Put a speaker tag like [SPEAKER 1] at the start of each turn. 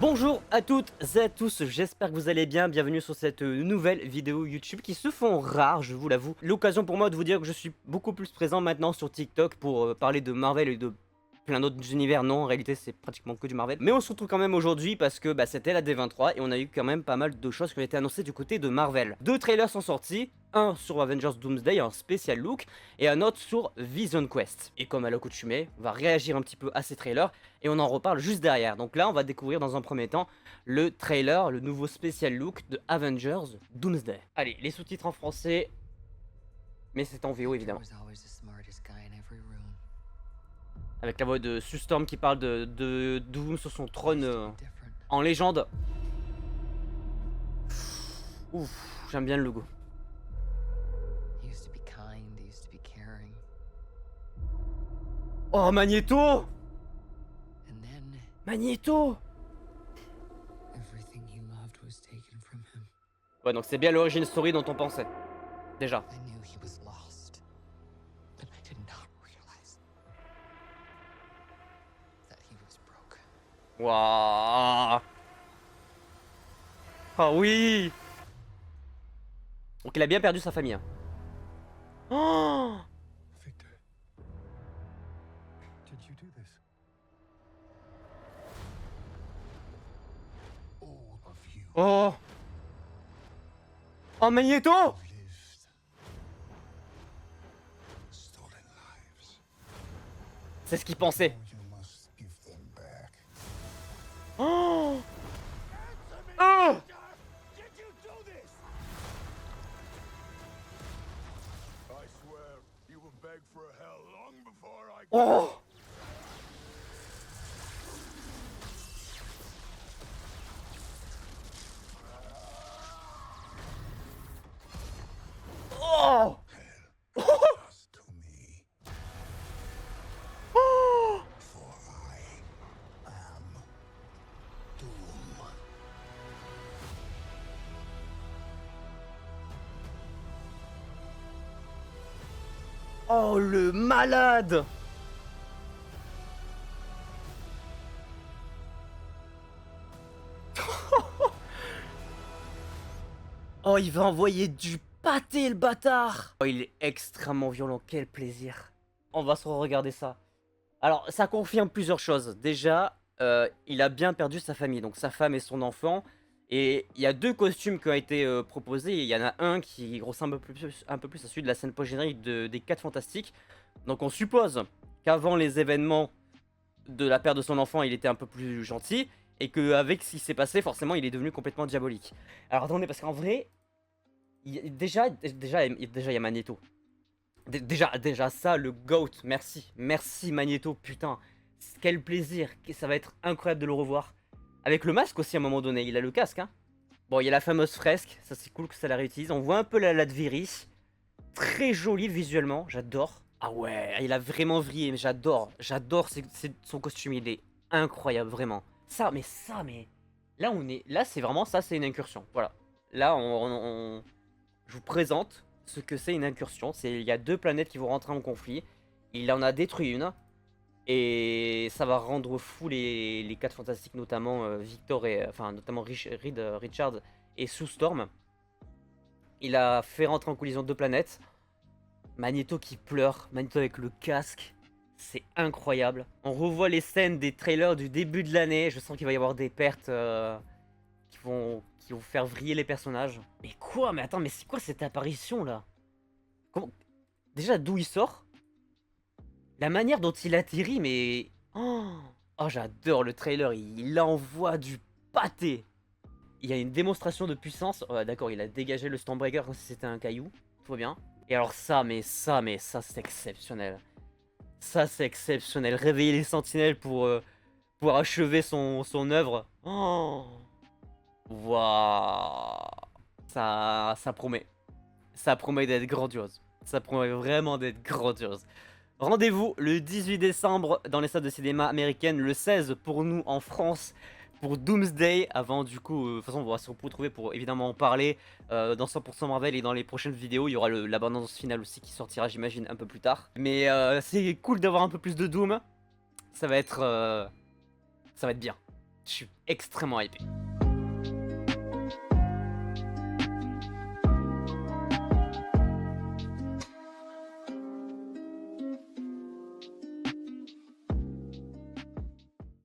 [SPEAKER 1] Bonjour à toutes et à tous, j'espère que vous allez bien, bienvenue sur cette nouvelle vidéo YouTube qui se font rares, je vous l'avoue. L'occasion pour moi de vous dire que je suis beaucoup plus présent maintenant sur TikTok pour parler de Marvel et de plein d'autres univers. Non, en réalité c'est pratiquement que du Marvel. Mais on se retrouve quand même aujourd'hui parce que c'était la D23 et on a eu quand même pas mal de choses qui ont été annoncées du côté de Marvel. Deux trailers sont sortis, un sur Avengers Doomsday, un spécial look, et un autre sur Vision Quest. Et comme à l'accoutumée, on va réagir un petit peu à ces trailers et on en reparle juste derrière. Donc là, on va découvrir dans un premier temps le trailer, le nouveau spécial look de Avengers Doomsday. Allez, les sous-titres en français, mais c'est en VO évidemment. Avec la voix de Sue Storm qui parle de Doom sur son trône en légende. Ouf, j'aime bien le logo. Oh, Magneto! Magneto! Ouais, donc c'est bien l'origine story dont on pensait. Déjà. Waouh! Oh oui! Donc il a bien perdu sa famille. Hein. Oh!
[SPEAKER 2] Victor, did you do this? All of you
[SPEAKER 1] Oh! Oh, Magneto!
[SPEAKER 2] lived, stolen lives.
[SPEAKER 1] C'est ce qu'il pensait.
[SPEAKER 2] Now you must give them back.
[SPEAKER 1] Oh! Oh!
[SPEAKER 2] Did you do this? I swear you will beg for hell long before I
[SPEAKER 1] Oh! Oh!
[SPEAKER 2] us to me.
[SPEAKER 1] Oh!
[SPEAKER 2] For I am Doom.
[SPEAKER 1] Oh, le malade! Oh, il va envoyer du pâté, le bâtard! Oh, il est extrêmement violent, quel plaisir. On va se regarder ça. Alors, ça confirme plusieurs choses. Déjà, il a bien perdu sa famille, donc sa femme et son enfant. Et il y a deux costumes qui ont été proposés. Il y en a un qui ressemble un peu plus à celui de la scène post-générique des 4 Fantastiques. Donc on suppose qu'avant les événements de la perte de son enfant, il était un peu plus gentil. Et qu'avec ce qui s'est passé, forcément, il est devenu complètement diabolique. Alors attendez, parce qu'en vrai, déjà, il y a Magneto. Déjà ça, le GOAT, merci Magneto, putain, quel plaisir, ça va être incroyable de le revoir. Avec le masque aussi à un moment donné, il a le casque, hein. Bon, il y a la fameuse fresque, ça c'est cool que ça la réutilise, on voit un peu la Latverie, très jolie visuellement, j'adore. Ah ouais, il a vraiment vrillé, mais j'adore, son costume, il est incroyable, vraiment. Là c'est vraiment, ça c'est une incursion, voilà. Là, je vous présente ce que c'est une incursion. Il y a deux planètes qui vont rentrer en conflit. Il en a détruit une. Et ça va rendre fou les 4 fantastiques, notamment Victor et. Enfin, notamment Richard et Sue Storm. Il a fait rentrer en collision deux planètes. Magneto qui pleure. Magneto avec le casque. C'est incroyable. On revoit les scènes des trailers du début de l'année. Je sens qu'il va y avoir des pertes qui vont faire vriller les personnages. Mais quoi? Mais attends, mais c'est quoi cette apparition là? Comment... Déjà, d'où il sort? La manière dont il atterrit, mais... Oh, oh, j'adore le trailer, il envoie du pâté. Il y a une démonstration de puissance. Oh, d'accord, il a dégagé le Stormbreaker comme si c'était un caillou. Tout va bien. Et alors ça, c'est exceptionnel. Ça, c'est exceptionnel. Réveiller les sentinelles pour achever son œuvre. Oh, waouh. Ça promet. Ça promet d'être grandiose. Ça promet vraiment d'être grandiose. Rendez-vous le 18 décembre dans les salles de cinéma américaines, le 16 pour nous en France pour Doomsday. Avant du coup, de toute façon on va se retrouver pour évidemment en parler dans 100% Marvel et dans les prochaines vidéos. Il y aura la bande-annonce finale aussi qui sortira j'imagine un peu plus tard. Mais c'est cool d'avoir un peu plus de Doom. Ça va être bien. Je suis extrêmement hypé.